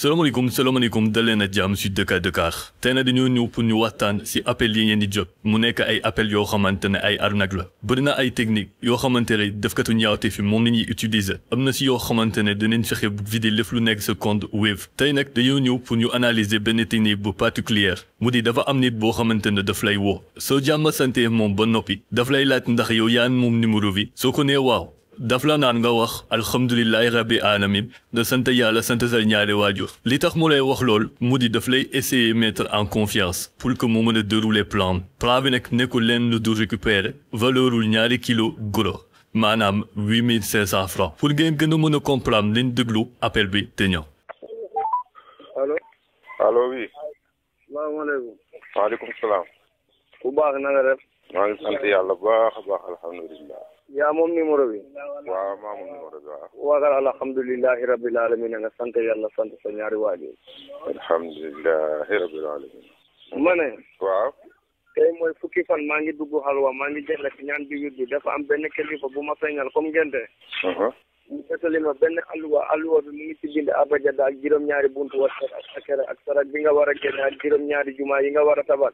salaamaaleykum dalee na jàmm si Dakar tey nag dañoo ñëw pour ñu waxtaan si appel yi ngeen di jot mu nekk ay appel yoo xamante ne ay arnaque la bëri na ay technique yoo xamante ne defkatu ñaawte fi moom la ñuy utiliser am na si yoo xamante ne dinañ fexe bu vider lépp lu nekk sa compte Wave tey nag dañoo ñëw pour ñu analyser benn technique bu particulière mu di dafa am nit boo xamante ne daf lay woo soo jàmm sante moom ba noppi daf lay laaj ndax yow yaa moom numéro bi soo ko nee waaw daf la naan nga wax alhamdulilahi rabbi alamin da sant yàlla sant sa ñaari waajur li tax mu lay wax lool mu di daf lay essayer mettre en confiance pour que mu mën a dérouler plan bi nag nekkul leen lu du récupérer valeurul ñaari kilo gros maanaam 8500 francs pour ngeen gën a mën a comprendre leen déglu appel bi te ñëw. allo oui. salaamaaleykum. waaleykum salaam. bu baax na nga def. maa ngi sant yàlla baax a baax alhamdulilah. yaa moom numéro bi. waaw maa moom numéro bi waaw. waagal alhamdulilahi rabbil alamin nga sant yàlla sant sa ñaari waajur. alhamdulilahi rabbil alamin. ma ne. waaw. tey mooy fukki fan maa ngi dugg xalwa maa ngi jël ci ñaan bi wirdu dafa am benn kilifa bu ma feeñal comme ngente. mu jotali ma benn alluwa bi mu ngi ci bind abajada ak juróom-ñaari buntu wa ak sarak bi nga war a génne ak juróom-ñaari jumaa yi nga war a tabax.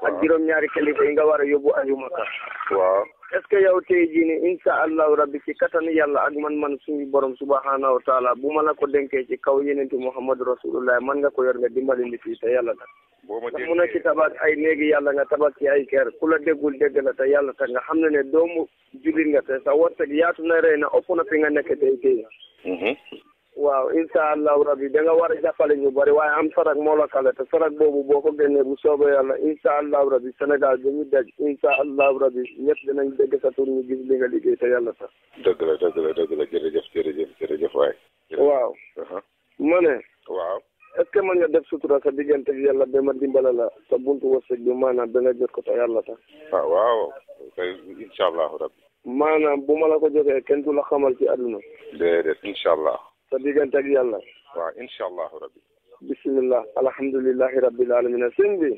ak juróom-ñaari kilifa yi nga war a yóbbu aju Makka. waaw. est-ce que yow tey jii nii incha allahu rabbi ci kattanu yàlla ak man suñu borom subhanahu wa taala bu ma la ko dénkee ci kaw yenenti Muhammadu rasulullah man nga ko yor nga dimbali nit yi te yàlla tax. ndax mun a ci tabax ay néegi yàlla nga tabax ci ay kër ku la déggul dégg la te yàlla tax nga xam ne ne doomu jullit nga te sa wërsëg yaatu na rëy na ëpp na fi nga nekk tey. waaw incha allahu rabbi da nga war a jàppale ñu bari waaye am sarak moo la kale te sarak boobu boo ko génnee bu soobee yàlla incha allahu rabbi Sénégal dañu daj incha allahu rabbi ñëpp dinañ dégg sa tur ñu gis li nga liggéey te yàlla sax. dëgg la jërëjëf waay. waaw. ma ne. waaw. est-ce que mën nga def sutura sa diggante yàlla ba ma dimbala la sa buntu wërsëg bi maanaam da nga jot ko te yàlla sax. waaw kay incha allahu rabbi. maanaam bu ma la ko joxee kenn du la xamal ci àdduna. déedéet incha allah. sa diggante ak yàlla. waaw incha allahu rabbi. bismillah alhamdulilahi rabbil alamin sëñ bi.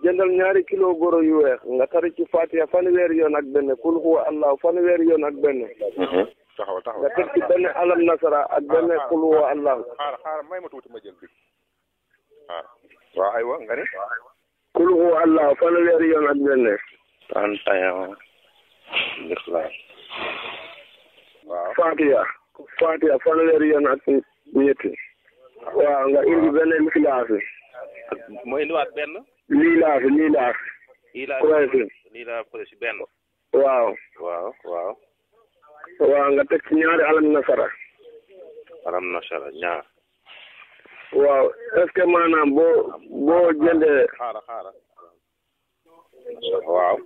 jëndal ñaari kilo goro yu weex nga tari ci Fatiha fanweeri yoon ak benn kul huwa allahu fanweeri yoon ak benn. taxaw nga teg ci benn alam nasara ak benn kul huwa allahu. xaaral may ma tuuti ma jël bi. waaw aywa nga ni. kul huwa allahu fanweeri yoon ak benn. 31. l'islam. waaw. Fatiha fanweeri yoon ak ñetti. waaw nga indi benn lixlaas. moo indiwaat benn. lilaas. Kuraysi benn. waaw. waaw nga teg ci ñaari alam nasara. alam nasara ñaar. waaw est-ce que maanaam boo jëndee. xaaral. waaw.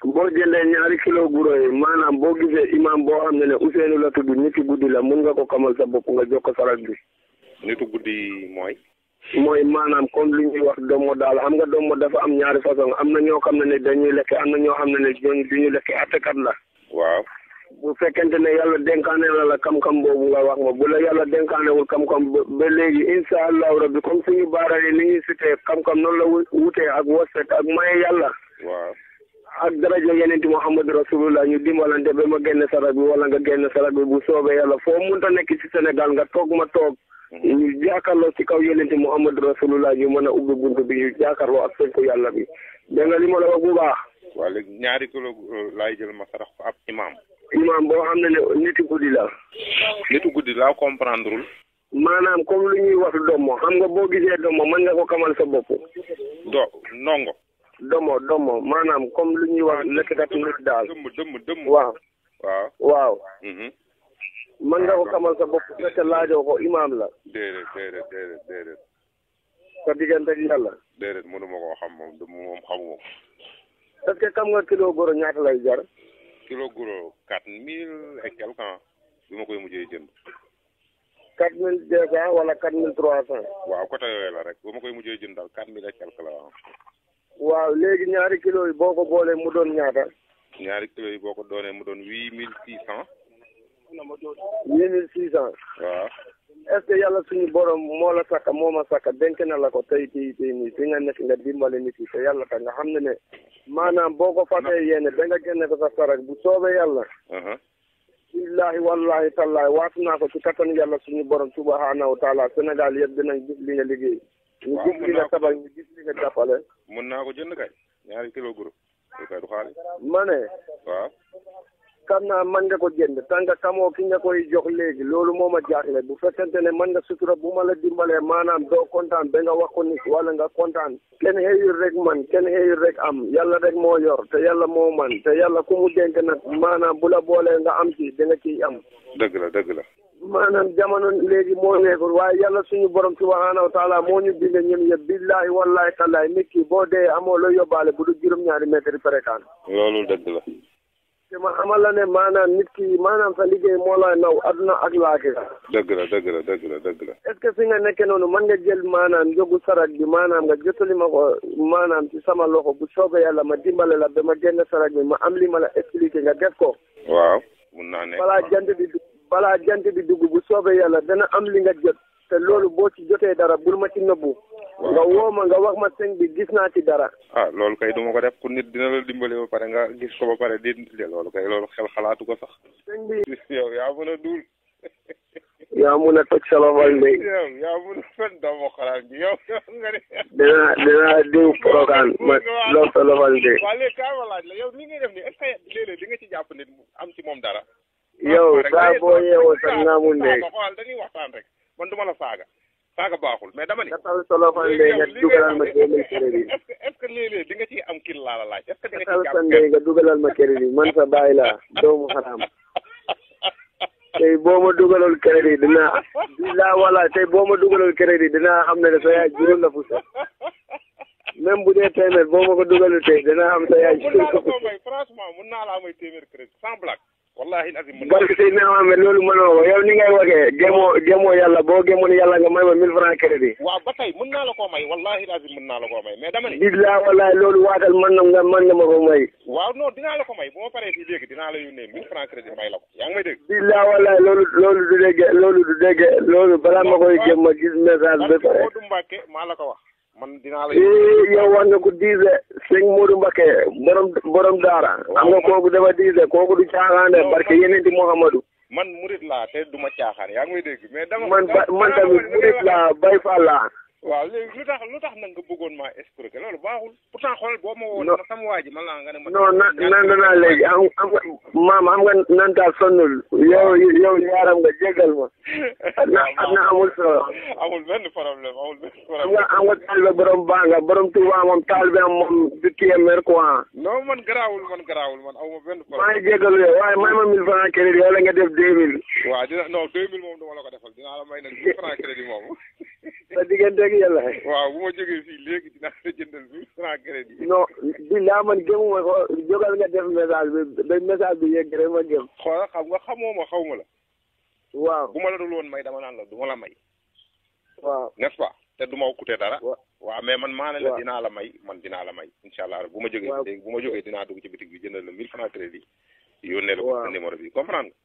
boo jëndee ñaari kilo guro yi maanaam boo gisee imam boo xam ne Ousseynou la tudd niti guddi la mun nga ko xamal sa bopp nga jox ko sarak bi. nitu guddi mooy. mooy maanaam comme li ñuy wax domo daal xam nga domo dafa am ñaari façon am na ñoo xam ne dañuy lekk am na ñoo xam ne ñooñu duñu lekk attekat la. waaw. bu fekkente ne yàlla dénkaane la kam-kam boobu nga wax ma bu la yàlla dénkaanewul kam-kam ba léegi incha allahu rabbi comme suñu baara yi ni ñuy sutee kam-kam noonu la wutee ak wërsëg ak maye yàlla. waaw. ak daraja yeneen ti Muhammadu rasulullah ñu dimbalante ba ma génne sarak bi wala nga génne sarak bi bu soobee yàlla foo munta nekk ci Sénégal nga toog ma toog. ñu jàkkaarloo ci kaw yeneen ti Muhammadu rasulullah ñu mën a ubbi buntu bi ñu jàkkaarloo ak sënku yàlla bi dégg nga li ma la wax bu baax. waaw léegi ñaari kilo laay jël ma sarax ko ab imam boo xam ne nitu guddi la. nitu guddi laa comprendreul. maanaam comme lu ñuy wax domo xam nga boo gisee domo mën nga ko kamal sa bopp. ndongo. domo maanaam comme lu ñuy wax lekkatu nit daal. dëmm. waaw. mën nga ko kamal sa bopp fekk laajoo ko imaam la. déedéet. sa diggante ak yàlla. déedéet mënuma koo xam moom xamuma ko. est-ce que xam nga kilo goro ñaata lay jar. kilo goro 4000 et quelque ans bi ma koy mujjee jënd. 4200 wala 4300. waaw côté yooyu la rek bu ma koy mujjee jënd daal 4000 et quelque la waaw léegi ñaari kilo yi boo ko boolee mu doon ñaata. ñaari kilo yi boo ko doonee mu doon 8600. 8600. waaw. est-ce que yàlla suñu borom moo la sakka moo ma sakka denk na la ko tey nii fi nga nekk nga dimbale nit yi te yàlla tax nga xam ne maanaam boo ko fàttee yéene da nga génne ko sa sarak bu soobee yàlla. billahi wallahi tallahi waatu naa ko ci kattan yàlla suñu borom subhanahu wa taala Sénégal yëpp dinañ gis li nga liggéey. ñu gis li nga tabax ñu gis li nga jàppale. mën naa ko jënd kay 2 kilo guro kay du xaalis. ma ne. waaw. xam naa mën nga ko jënd tant que xamoo ki nga koy jox léegi loolu moo ma jaaxle bu fekkente ne mën nga sutura bu ma la dimbalee maanaam doo kontaan ba nga wax ko nit wala nga kontaan kenn xëyul rek man kenn xëyul rek am yàlla rek moo yor te yàlla moo man te yàlla ku mu dénk nag maanaam bu la boolee nga am ci da nga ciy am. dëgg la dëgg la. maanaam jamono léegi moo nekkul waaye yàlla suñu borom subhanahu wa taala moo ñu bind ñun yëpp billahi wallahi tallahi nit ki boo dee amoo loo yóbbaale bu du juróom-ñaari mètre fréquent. loolu dëgg la. te ma xamal la ne maanaam nit ki maanaam sa liggéey moo lay naw adduna ak laaxira. dëgg la dëgg la dëgg la dëgg la. est-ce que fi nga nekkee noonu mën nga jël maanaam njógu sarak bi maanaam nga jottali ma ko maanaam ci sama loxo bu soobee yàlla ma dimbale la ba ma génn sarak bi ma am li ma la expliqué nga def ko. waaw mun naa nekk. balaa jant bi dugg bu soobee yàlla dana am li nga jot te loolu boo ci jotee dara bul ma ci nëbbu. nga woo ma nga wax ma sëñ bi gis naa ci dara. ah loolu kay duma ko def ku nit dina la dimbali ba pare nga gis ko ba pare di loolu kay loolu xel xalaatu ko sax. sëñ bi yow yaa mën a duul. yaa mun a toj sa loxo léegi. yow yaa mën a fen doomu xalaat bi yow nga ne. dinaa diw programme ma lool sa loxo léegi. waaw léegi kaay ma laaj la yow ni ngay def nii est-ce que léeg-léeg di nga ci jàpp nit am ci moom dara. yow saa boo yeewoo sax nga mun léegi. xool dañuy waxtaan rek man duma la saaga baaxul mais dama ni. nga taw sa loxo léegi nga dugalal ma gémmiñ crédit. est-ce que léeg-léeg di nga ci am kii laa la laaj est-ce que di nga taw ci sa ndey nga dugalal ma crédit man sa bàyyi laa doomu xaraam. tey boo ma dugalal crédit dinaa bilaa wala tey boo ma dugalal crédit dinaa xam ne sa yaay juróom la fu sax même bu dee téeméer boo ma ko dugalal tey dinaa xam sa yaay juróom la fu sax. franchement mun naa laa may téeméer crédit sans blague wallahi azim mën barke tey ne ma loolu mënoo ko yow ni ngay waxee gémoo yàlla boo gémoon yàlla nga may ma 1000 francs crédit. waaw ba tey mën naa la koo may wallahi azim mën naa la koo may mais dama ni. bilaa walaay loolu waatal mën nga ma ko may. waaw non dinaa la ko may bu ma paree fii léegi dinaa la yónnee 1000 francs crédit may la ko yaa ngi may dégg. bilaa walaay loolu du dégg loolu balaa ma koy gëm ma gis message ba pare. Modou Mbacke maa la ko wax man dinaa la. yow wax nga ko diise sëñ Modou Mbacke borom daara. am nga kooku dafa diise kooku du caaxaane barke yeneen di Mouhamadou. man murit laa te du ma caaxaan yaa ngi may dégg mais dama. man tamit murit laa Baye Fall laa. waaw léegi lu tax nag nga bëggoon maa escroquer loolu baaxul pourtant xool boo ma woon ma sama waa ji man laa nga ne ma. non naa léegi am nga maam am nga nantaa sonnul yow yaaram nga jégal ma. na amul solo. amul benn problème am nga taalibe borom baa nga borom Tuuba moom taalibe am moom du téeméer quoi. non man garaawul man aw ma benn problème. maa ngi jégalu yow waaye may ma 1000 francs crédit wala nga def 2000. waaw non 2000 moom duma la ko defal dinaa la may nag 1000 francs crédit moom. sa diggante ak yàlla. waaw bu ma jógee fii léegi dinaa la jëndal 1000 francs crédit. non bilaa man gëmuma ko jógal nga def message bi yegg rek ma gëm. xoolal xam nga xamoo ma xaw ma la. waaw bu ma la dul woon may dama naan la du ma la may. waaw n'est-ce pas te du ma coûté dara. waaw mais man maa ne la dinaa la may incha allah bu ma jógee. léegi bu ma jógee dinaa dugg ci bitig bi jëndal la 1000 francs crédit. yónnee la ko sa numéro bi comprendre nga.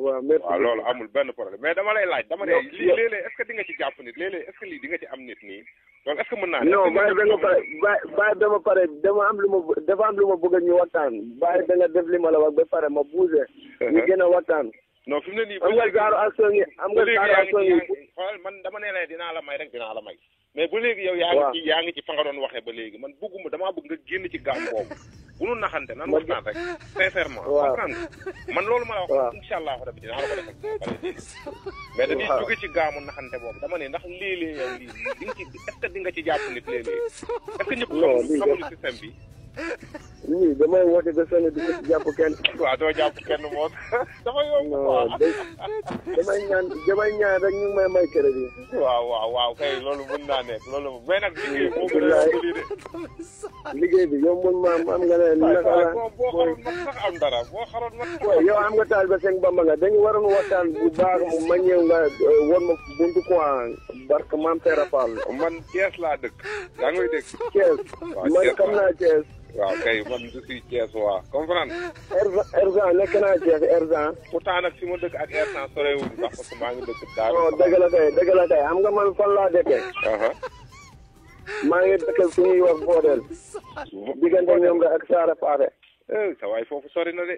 waaw merci waaw loolu amul benn problème mais dama lay laaj dama ne lii léeg-léeg est-ce que di nga ci jàpp nit léeg-léeg est-ce que lii di nga ci am nit nii loolu est-ce que mën naa ne. non bàyyi dama pare dafa am lu ma bëgg ñu waxtaan bàyyi da nga def li ma la wax ba pare ma bougé. ñu gën a waxtaan. non fi mu ne nii. am nga gaaru action yi xoolal man dama ne la dinaa la may rek dinaa la may. mais ba léegi yow yaa ngi ci fa nga doon waxee ba léegi man bëgguma damaa bëgg nga génn ci gaam boobu bu nu naxante nan waxtaan rek sincèrement. waaw man loolu ma la wax. incha allah rabbi dinaa la ko defal. mais dañuy jóge ci gaamu naxante boobu dama ne ndax léeg-léeg yow lii di nga ci est-ce que di nga ci jàpp nit léeg-léeg est-ce que ñëpp xamuñu système bi. lii damay woote ba sonn di ko ci jàpp kenn. waaw doo jàpp kenn moom dafa yomb quoi. damay ñaan rek ñu ngi may crédit. waaw kay loolu mën naa nekk loolu mais nag liggéey moo gën a yomb lii de. liggéey bi yombul maam am nga ne naka la. boo xaroon mat sax am dara boo xaroon mat. yow am nga taal ba seen Bamba nga dañu waroon waxtaan bu baax ma ñëw nga won ma buntu quoi barke maam Seera Fall. man Thiès laa dëkk yaa ngi may dégg. Thiès man xam naa Thiès. waaw kay man je suis Thiès waa comprendre. Erzan nekk naa Thiès Erzan. pourtant nag fi ma dëkk ak Erzan sorewuñu sax parce que maa ngi dëkk daal. non dëgg la kay xam nga man fan laa dëkkee. maa ngi dëkk fu ñuy wax Bodel. diggante ñoom rek ak Saara Paate. sa waay foofu sori na de.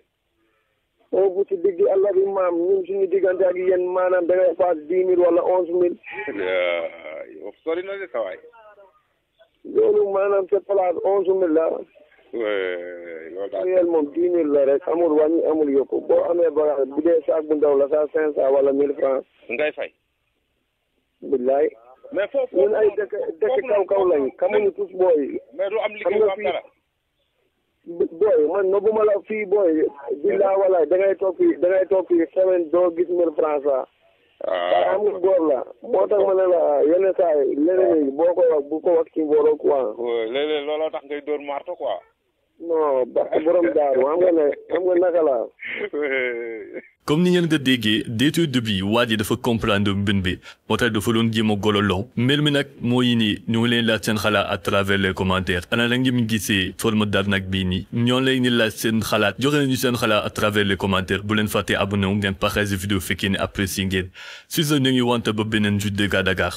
foofu ci digg àll bi maam ñun suñu diggante ak yéen maanaam da ngay paas 10 000 wala 11 000. sori na de sa waay. loolu maanaam sa place 11 000 la. loolu daal yéen moom 10 000 la rek amul wàññi amul yokku boo amee bagage bu dee saak bu ndaw la sa 500 wala 1000 francs. ngay fay. billaay. mais foofu ñun ay dëkk kaw lañ xamuñu tous booy. mais du am liggéey bu am dara. booy man nobuma la fii booy billaa wala da ngay toog fii semaine doo gis 1000 francs sax. waaw am nga góor la moo tax ma ne la yenn saa yi leneen boo ko wax bu ko wax ci mbooloo quoi. léeg-léeg looloo tax ngay dóor marto quoi. non barke borom daaru xam nga naka la. comme ni ngeen nga déggee d'étude bi waa ji dafa comprendre mbir bi moo tax dafa doon jéem a gololoo mbir mi nag mooy ni ñu ngi leen laaj seen xalaat à travers les commentaires ana la ngeen gisee forme d'arnaque bii nii ñoo leen di laaj seen xalaat joxe nañu seen xalaat à travers les commentaires bu leen fàtte abonné wu ngeen partage vidéo fekkee ne apprécié ngeen si sa ñu ngi wante ba beneen Jude de Dakar.